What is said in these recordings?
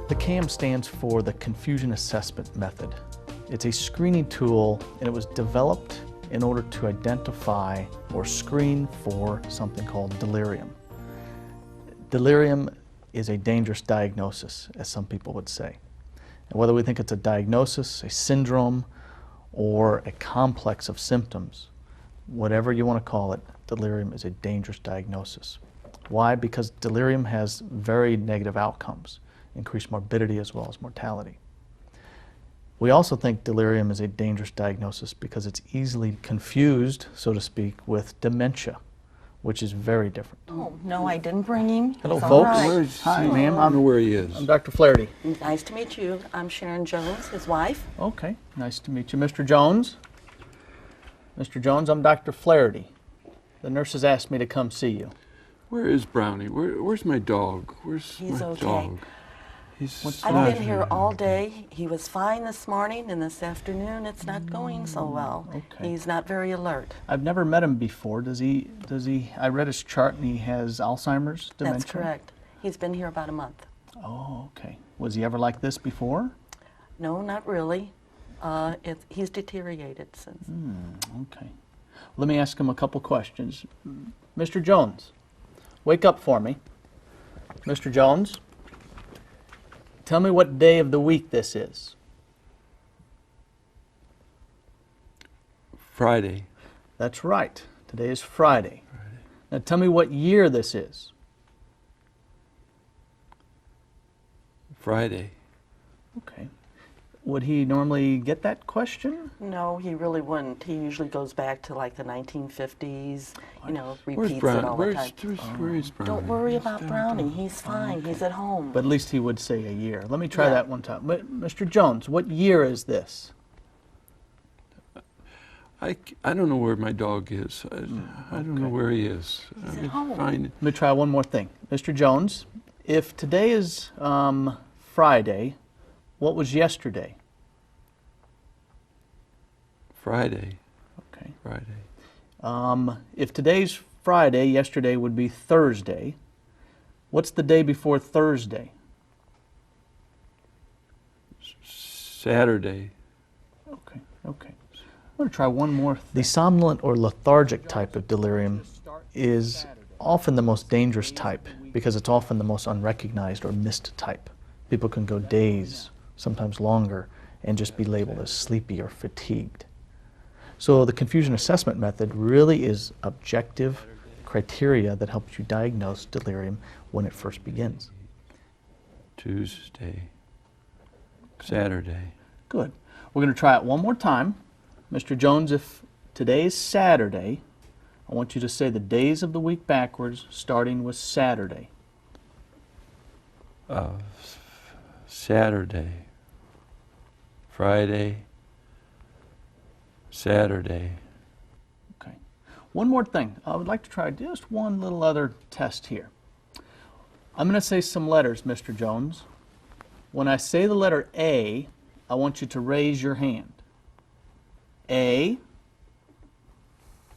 The CAM stands for the Confusion Assessment Method. It's a screening tool, and it was developed in order to identify or screen for something called delirium. Delirium is a dangerous diagnosis, as some people would say. And whether we think it's a diagnosis, a syndrome, or a complex of symptoms, whatever you want to call it, delirium is a dangerous diagnosis. Why? Because delirium has very negative outcomes, increased morbidity as well as mortality. We also think delirium is a dangerous diagnosis because it's easily confused, so to speak, with dementia, which is very different. Oh, no, I didn't bring him. Hello, He's all folks. right. Where's Hi, he? ma'am. I don't know where he is. I'm Dr. Flaherty. Nice to meet you. I'm Sharon Jones, his wife. Okay, nice to meet you. Mr. Jones? Mr. Jones, I'm Dr. Flaherty. The nurses asked me to come see you. Where is Brownie? Where's my dog? Where's He's my okay. dog? He's I've not been here all day. He was fine this morning, and this afternoon it's not going so well. Okay. He's not very alert. I've never met him before. Does he, I read his chart and he has Alzheimer's dementia? That's correct. He's been here about a month. Oh, okay. Was he ever like this before? No, not really. He's deteriorated since. Okay. Let me ask him a couple questions. Mr. Jones, wake up for me. Mr. Jones, tell me what day of the week this is. Friday. That's right. Today is Friday. Now tell me what year this is. Friday. Okay. Would he normally get that question? No, he really wouldn't. He usually goes back to like the 1950s, Where's repeats Brownie? it all the time. Where is Brownie? Don't worry about Brownie. He's fine. He's at home. But at least he would say a year. Let me try Yeah. that one time. Mr. Jones, what year is this? I don't know where my dog is. I don't know where he is. He's I at home. find Let me try one more thing. Mr. Jones, if today is Friday, what was yesterday? Friday. Okay. Friday. If today's Friday, yesterday would be Thursday. What's the day before Thursday? Saturday. Okay. I'm going to try one more thing. The somnolent or lethargic type of delirium is often the most dangerous type because it's often the most unrecognized or missed type. People can go days, sometimes longer, and just be labeled as sleepy or fatigued. So the confusion assessment method really is objective criteria that helps you diagnose delirium when it first begins. Tuesday. Saturday. Good. We're going to try it one more time. Mr. Jones, if today is Saturday, I want you to say the days of the week backwards, starting with Saturday. Saturday. Friday. Saturday. Okay. One more thing. I would like to try just one little other test here. I'm going to say some letters, Mr. Jones. When I say the letter A, I want you to raise your hand. A.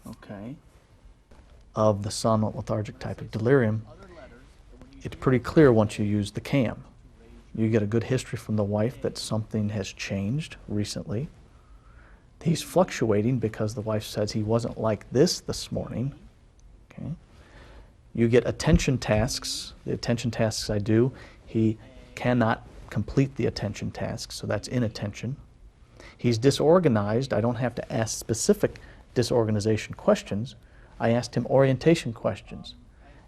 Okay. Of the somnolent lethargic type of delirium, it's pretty clear once you use the CAM. You get a good history from the wife that something has changed recently. He's fluctuating because the wife says he wasn't like this morning. Okay. You get attention tasks. The attention tasks I do, he cannot complete the attention tasks, so that's inattention. He's disorganized. I don't have to ask specific disorganization questions. I asked him orientation questions.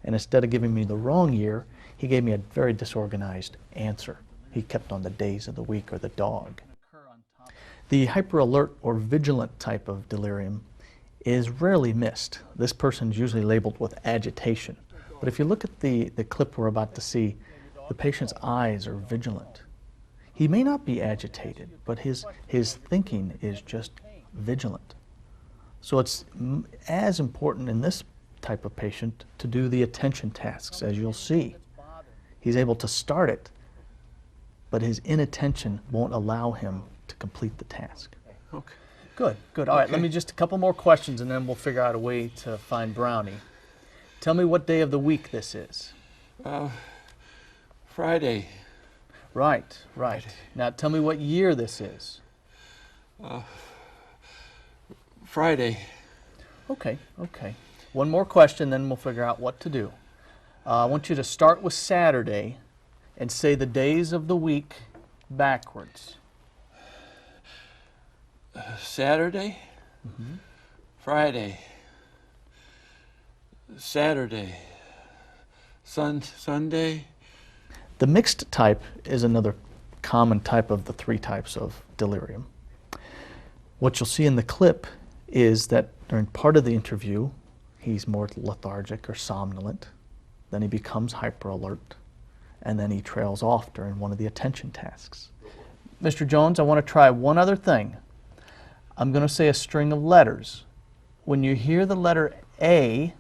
And instead of giving me the wrong year, he gave me a very disorganized answer. He kept on the days of the week or the dog. The hyperalert or vigilant type of delirium is rarely missed. This person's usually labeled with agitation. But if you look at the clip we're about to see, the patient's eyes are vigilant. He may not be agitated, but his thinking is just vigilant. So it's as important in this type of patient to do the attention tasks, as you'll see. He's able to start it, but his inattention won't allow him to complete the task. Okay. Good. All right, let me just a couple more questions and then we'll figure out a way to find Brownie. Tell me what day of the week this is. Friday. Right, right. Now tell me what year this is. Friday. Okay, okay. One more question, then we'll figure out what to do. I want you to start with Saturday and say the days of the week backwards. Saturday, Friday, Saturday, Sunday. The mixed type is another common type of the three types of delirium. What you'll see in the clip is that during part of the interview, he's more lethargic or somnolent. Then he becomes hyper alert, and then he trails off during one of the attention tasks. Mr. Jones, I want to try one other thing. I'm going to say a string of letters. When you hear the letter A,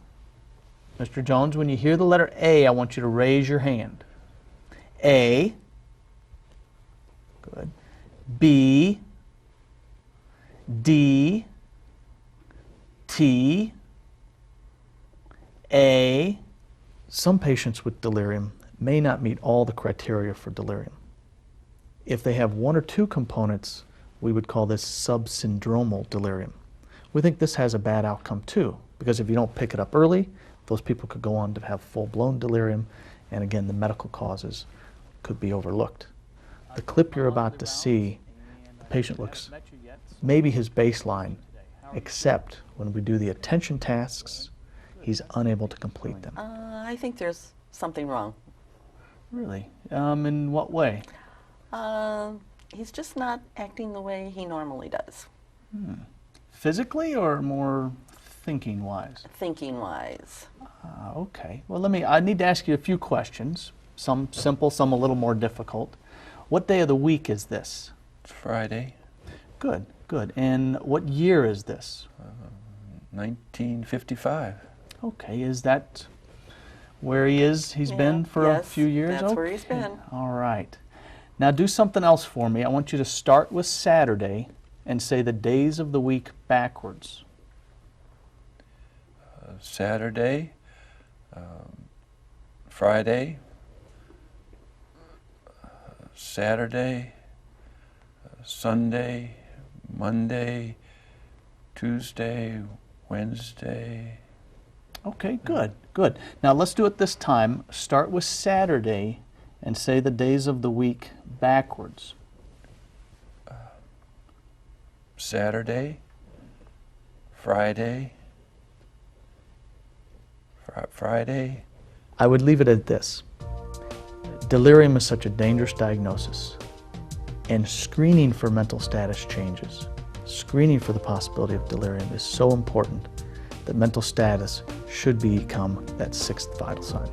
Mr. Jones, when you hear the letter A, I want you to raise your hand. A, good, B, D, T, A. Some patients with delirium may not meet all the criteria for delirium. If they have one or two components, we would call this subsyndromal delirium. We think this has a bad outcome too, because if you don't pick it up early, those people could go on to have full-blown delirium, and again, the medical causes could be overlooked. The clip you're about to see, the patient looks maybe his baseline, except when we do the attention tasks, he's unable to complete them. I think there's something wrong. Really? In what way? He's just not acting the way he normally does, Physically or more thinking-wise? thinking-wise. Okay. Well, I need to ask you a few questions. Some simple, some a little more difficult. What day of the week is this? Friday, Good, good. And what year is this? 1955. Okay, is that where he is? He's been for a yes, few years? that's where he's Okay. been. All right. Now do something else for me. I want you to start with Saturday and say the days of the week backwards. Saturday, Friday, Saturday, Sunday, Monday, Tuesday, Wednesday. Okay, good, good. Now let's do it this time. Start with Saturday and say the days of the week backwards. Saturday, Friday, Friday. I would leave it at this. Delirium is such a dangerous diagnosis, and screening for mental status changes. Screening for the possibility of delirium is so important that mental status should become that sixth vital sign.